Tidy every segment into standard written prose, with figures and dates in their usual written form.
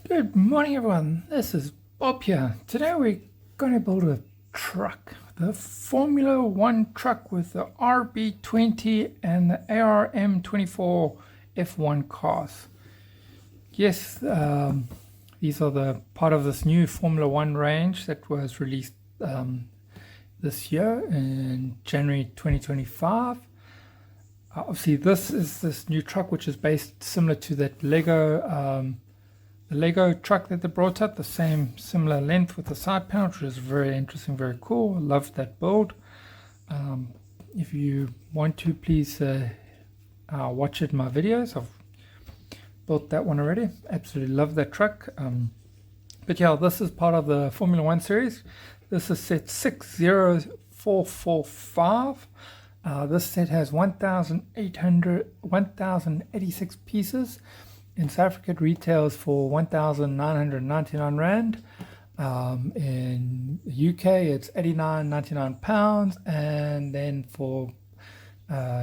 Good morning, everyone. This is Bob here. Today we're going to build a truck, the Formula One truck with the RB20 and the AMR24 F1 cars. Yes, these are the part of this new Formula One range that was released this year in January 2025. Obviously, this is this new truck which is based similar to that Lego. The Lego truck that they brought up, the same similar length with the side panel, which is very interesting, very cool. I love that build. If you want to, please watch it in my videos. I've built that one already. Absolutely love that truck. But yeah, this is part of the Formula One series. This is set 60445. This set has 1,086 pieces. In South Africa, it retails for 1,999 Rand. In the UK, it's £89.99, and then for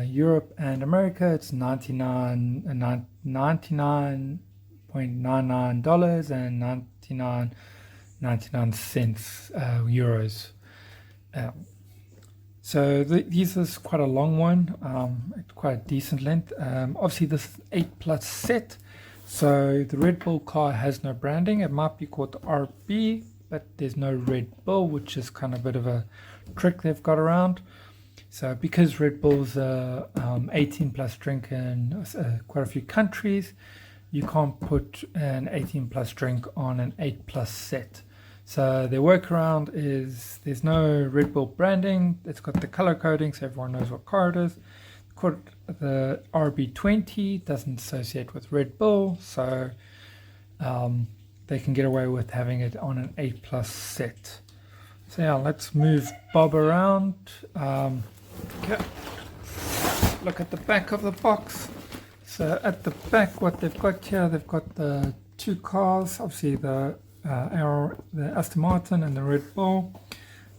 Europe and America, it's $99.99 and 99.99 euros. So this is quite a long one, quite a decent length. Obviously, this is 8+ set. So the Red Bull car has no branding. It might be called the RB, but there's no Red Bull, which is kind of a bit of a trick they've got around. So because Red Bull's 18+ drink in quite a few countries, you can't put an 18+ drink on an 8+ set. So their workaround is there's no Red Bull branding. It's got the color coding so everyone knows what car it is. The RB20 doesn't associate with Red Bull, so they can get away with having it on an 8+ set. So yeah, let's move Bob around. Okay. Look at the back of the box. So at the back, what they've got here, they've got the two cars, obviously the Aston Martin and the Red Bull.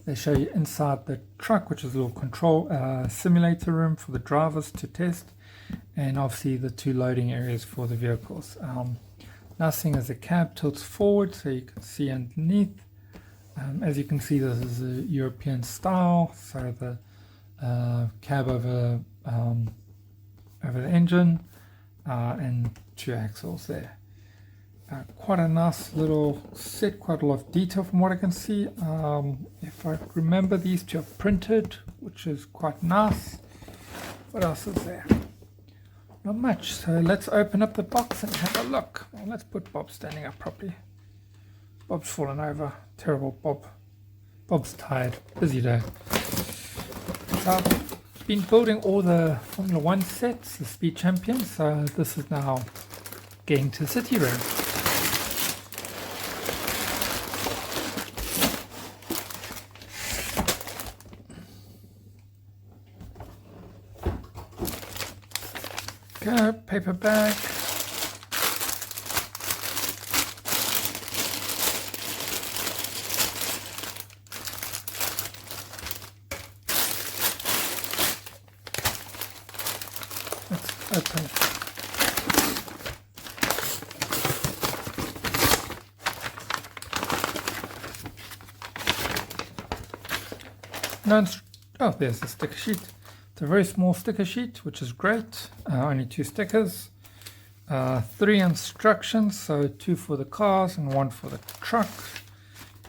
They show you inside the truck, which is a little control simulator room for the drivers to test, and obviously the two loading areas for the vehicles. Nice thing is the cab tilts forward so you can see underneath. As you can see, this is a European style, so the cab over the engine and two axles there. Quite a nice little set, quite a lot of detail from what I can see. If I remember, these two are printed, which is quite nice. What else is there? Not much. So let's open up the box and have a look. Well, let's put Bob standing up properly. Bob's fallen over. Terrible Bob. Bob's tired. Busy day. So I've been building all the Formula One sets, the Speed Champions. So this is now getting to the city room. Okay, paper bag. Let's open it. Oh, there's the sticker sheet. It's a very small sticker sheet, which is great. Only 2 stickers. 3 instructions, so 2 for the cars and 1 for the truck.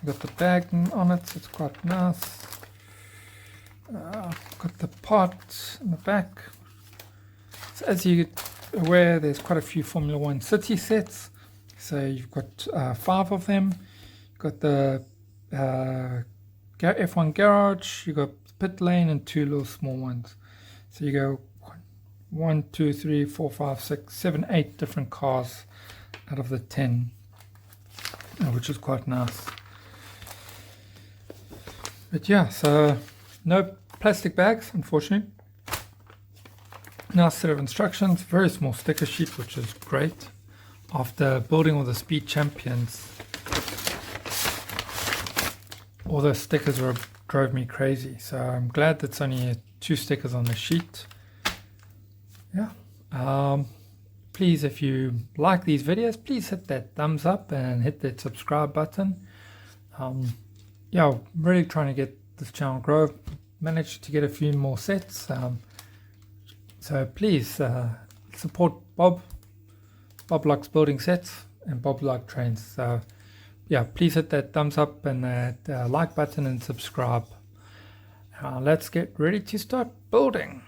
Got the bag on it, so it's quite nice. Got the part in the back. So as you're aware, there's quite a few Formula One city sets. So you've got 5 of them. You've got the F1 garage, you got pit lane, and 2 little small ones. So you go 1, 2, 3, 4, 5, 6, 7, 8 different cars out of the 10, which is quite nice. But yeah, so no plastic bags, unfortunately. Nice set of instructions, very small sticker sheet, which is great. After building all the Speed Champions, all those stickers drove me crazy, so I'm glad that's only 2 stickers on the sheet. Yeah, please, if you like these videos, please hit that thumbs up and hit that subscribe button. Yeah, I'm really trying to get this channel grow. Managed to get a few more sets. So please support Bob. Bob likes building sets and Bob likes trains. So yeah, please hit that thumbs up and that like button and subscribe. Let's get ready to start building.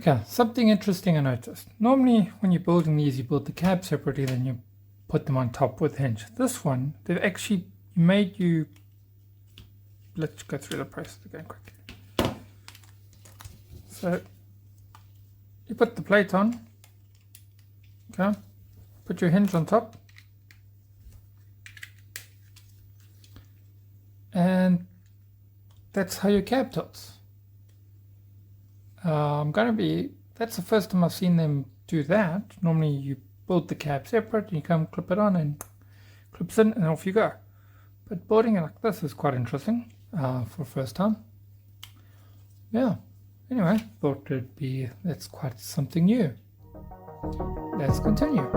Okay, something interesting I noticed. Normally when you're building these, you build the cab separately, then you put them on top with hinge. This one, they've actually made you... Let's go through the process again quickly. So you put the plate on, okay, put your hinge on top, and that's how your cab tilts. That's the first time I've seen them do that. Normally you build the cab separate, you come clip it on and clips in and off you go. But building it like this is quite interesting for first time. Yeah, anyway, thought that's quite something new. Let's continue.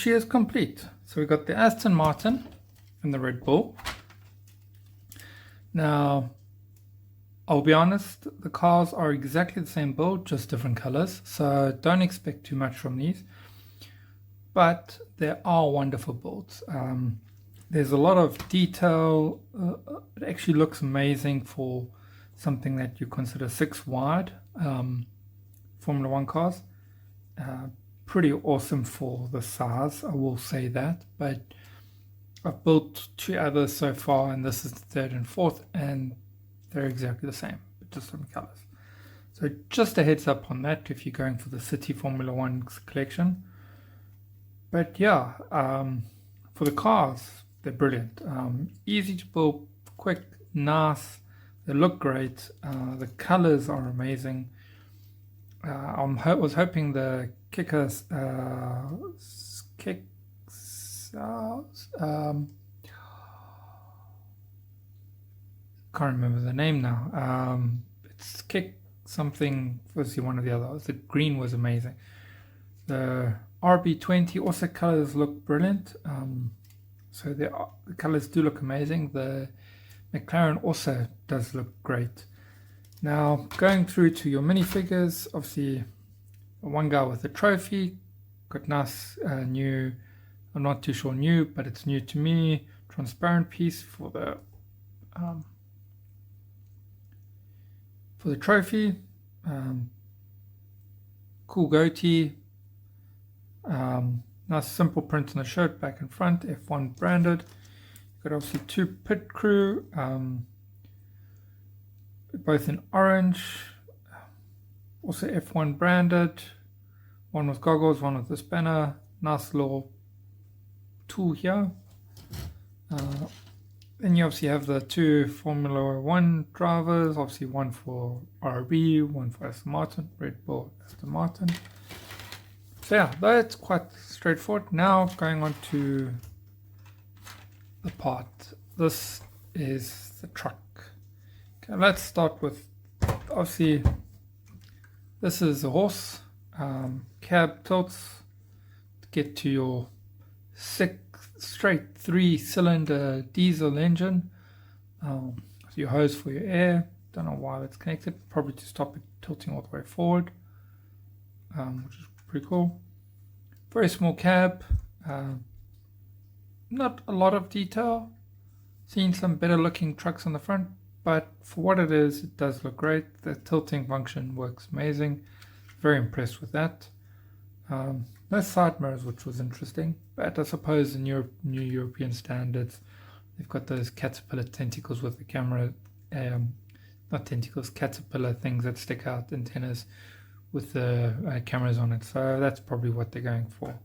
she is complete. So we got the Aston Martin and the Red Bull. Now, I'll be honest, the cars are exactly the same build, just different colors. So don't expect too much from these. But they are wonderful builds. There's a lot of detail. It actually looks amazing for something that you consider 6 wide Formula 1 cars. Pretty awesome for the size, I will say that. But I've built 2 others so far, and this is the 3rd and 4th, and they're exactly the same, but just different colors. So just a heads up on that if you're going for the City Formula 1 collection. But yeah, for the cars, they're brilliant. Easy to build, quick, nice. They look great. The colors are amazing. I was hoping the kickers, can't remember the name now. It's kick something, was one of the others. The green was amazing. The RB20 also colors look brilliant. So the colors do look amazing. The McLaren also does look great. Now going through to your minifigures, obviously one guy with a trophy, got nice new, I'm not too sure new, but it's new to me, transparent piece for the trophy. Cool goatee. Nice simple print on the shirt, back and front, F1 branded. You've got obviously 2 pit crew, both in orange, also F1 branded, one with goggles, one with the spanner. Nice little tool here. Then you obviously have the 2 Formula 1 drivers, obviously one for RB, one for Aston Martin, Red Bull, Aston Martin. So yeah, that's quite straightforward. Now going on to the part. This is the truck. Okay, let's start with, obviously, this is a horse. Cab tilts to get to your straight 3-cylinder diesel engine. So your hose for your air. Don't know why that's connected. Probably to stop it tilting all the way forward, which is pretty cool. Very small cab. Not a lot of detail. Seen some better looking trucks on the front, but for what it is, it does look great. The tilting function works amazing. Very impressed with that. No side mirrors, which was interesting, but I suppose in new European standards, they've got those caterpillar tentacles with the camera, not tentacles, caterpillar things that stick out, antennas with the cameras on it. So that's probably what they're going for.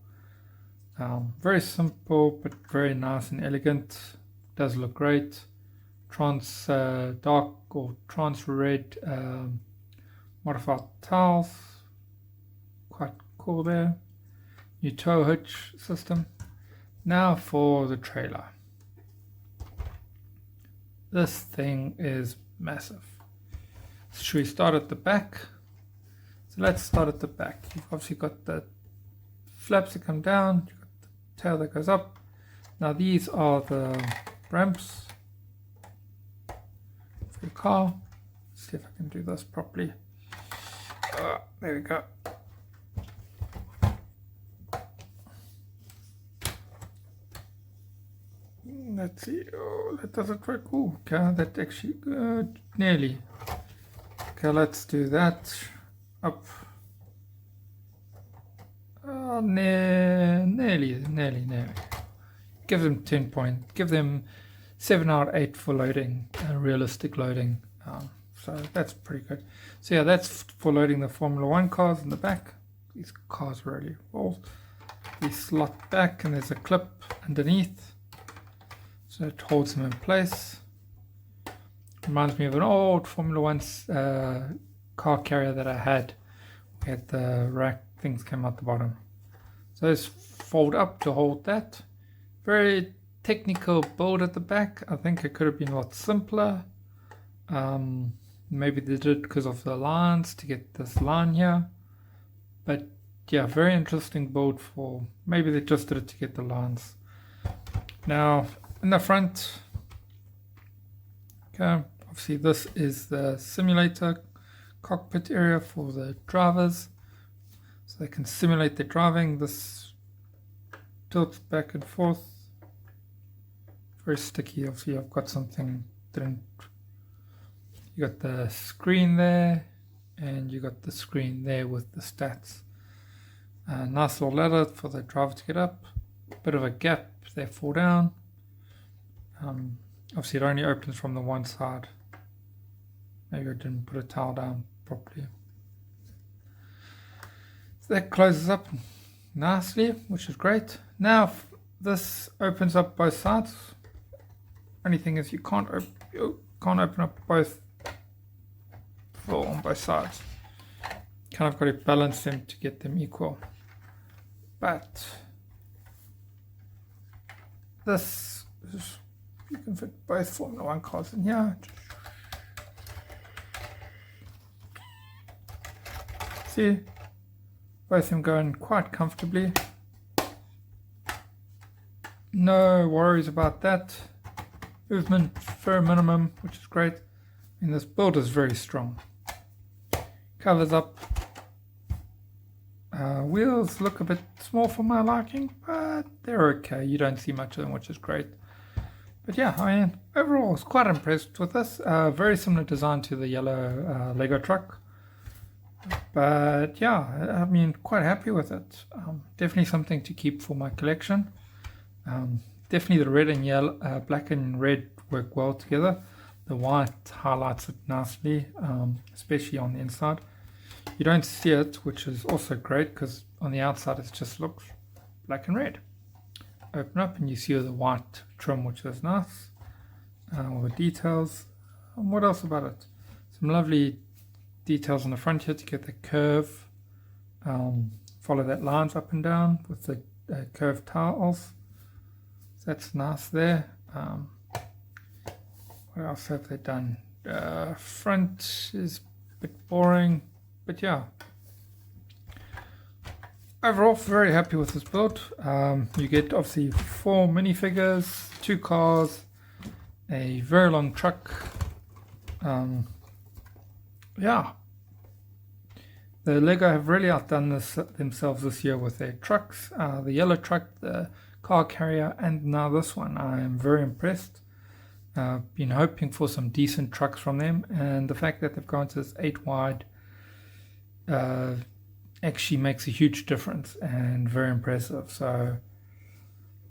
Very simple, but very nice and elegant. Does look great. Trans dark or trans red modified tiles. Quite cool there. New tow hitch system. Now for the trailer. This thing is massive. So should we start at the back? So let's start at the back. You've obviously got the flaps that come down. You've got the tail that goes up. Now these are the ramps for your car. Let's see if I can do this properly. There we go. Let's see. Oh, that doesn't work. Oh, okay, that actually nearly. Okay, let's do that. Up. Nearly. Give them 10 points. Give them 7 out of 8 for loading, realistic loading. So that's pretty good. So yeah, that's for loading the Formula 1 cars in the back. These cars are really old. They slot back and there's a clip underneath. So it holds them in place. Reminds me of an old Formula 1 car carrier that I had. We had the rack things came out the bottom. So those fold up to hold that. Very technical build at the back. I think it could have been a lot simpler. Maybe they did it because of the lines to get this line here. But yeah, very interesting build for, maybe they just did it to get the lines. Now, in the front, okay, obviously this is the simulator cockpit area for the drivers, so they can simulate their driving. This tilts back and forth, very sticky. Obviously I've got something different. You got the screen there, and you got the screen there with the stats. Nice little ladder for the driver to get up, bit of a gap if they fall down. Obviously it only opens from the one side. Maybe I didn't put a towel down properly. So that closes up nicely, which is great. Now this opens up both sides. Only thing is you can't open up both on both sides. Kind of got to balance them to get them equal. But this is, you can fit both Formula 1 cars in here. See, both of them going quite comfortably. No worries about that. Movement very minimum, which is great. And this build is very strong. Covers up. Wheels look a bit small for my liking, but they're okay. You don't see much of them, which is great. But yeah, I mean, overall, I was quite impressed with this. Very similar design to the yellow Lego truck. But yeah, I mean, quite happy with it. Definitely something to keep for my collection. Definitely the red and yellow, black and red work well together. The white highlights it nicely, especially on the inside. You don't see it, which is also great because on the outside it just looks black and red. Open up and you see the white trim, which is nice. All the details. And what else about it? Some lovely details on the front here to get the curve. Follow that lines up and down with the curved tiles. So that's nice there. What else have they done? Front is a bit boring, but yeah. Overall, very happy with this build. You get obviously 4 minifigures, 2 cars, a very long truck. Yeah. The LEGO have really outdone themselves this year with their trucks. The yellow truck, the car carrier, and now this one. I am very impressed. Been hoping for some decent trucks from them, and the fact that they've gone to this 8 wide actually makes a huge difference and very impressive. So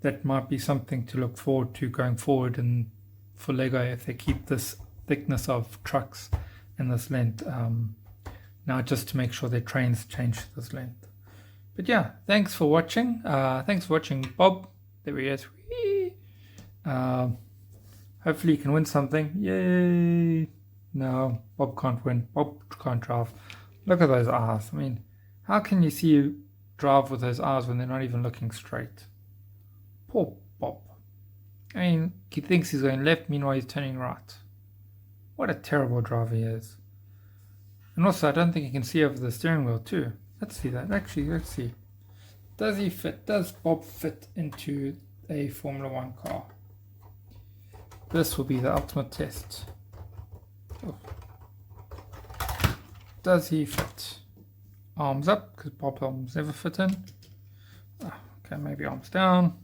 that might be something to look forward to going forward, and for LEGO if they keep this thickness of trucks and this length. Now just to make sure their trains change to this length. But yeah, thanks for watching. Thanks for watching, Bob. There he is. Hopefully you can win something. Yay! No, Bob can't win. Bob can't drive. Look at those eyes. I mean, how can you see you drive with those eyes when they're not even looking straight? Poor Bob. I mean, he thinks he's going left, meanwhile he's turning right. What a terrible driver he is. And also, I don't think he can see over the steering wheel too. Let's see that. Actually, let's see. Does he fit? Does Bob fit into a Formula 1 car? This will be the ultimate test. Oh. Does he fit? Arms up, because Bob's arms never fit in. Oh, okay, maybe arms down.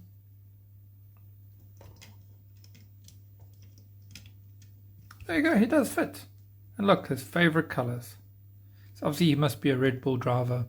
There you go, he does fit. And look, his favorite colors. So obviously he must be a Red Bull driver.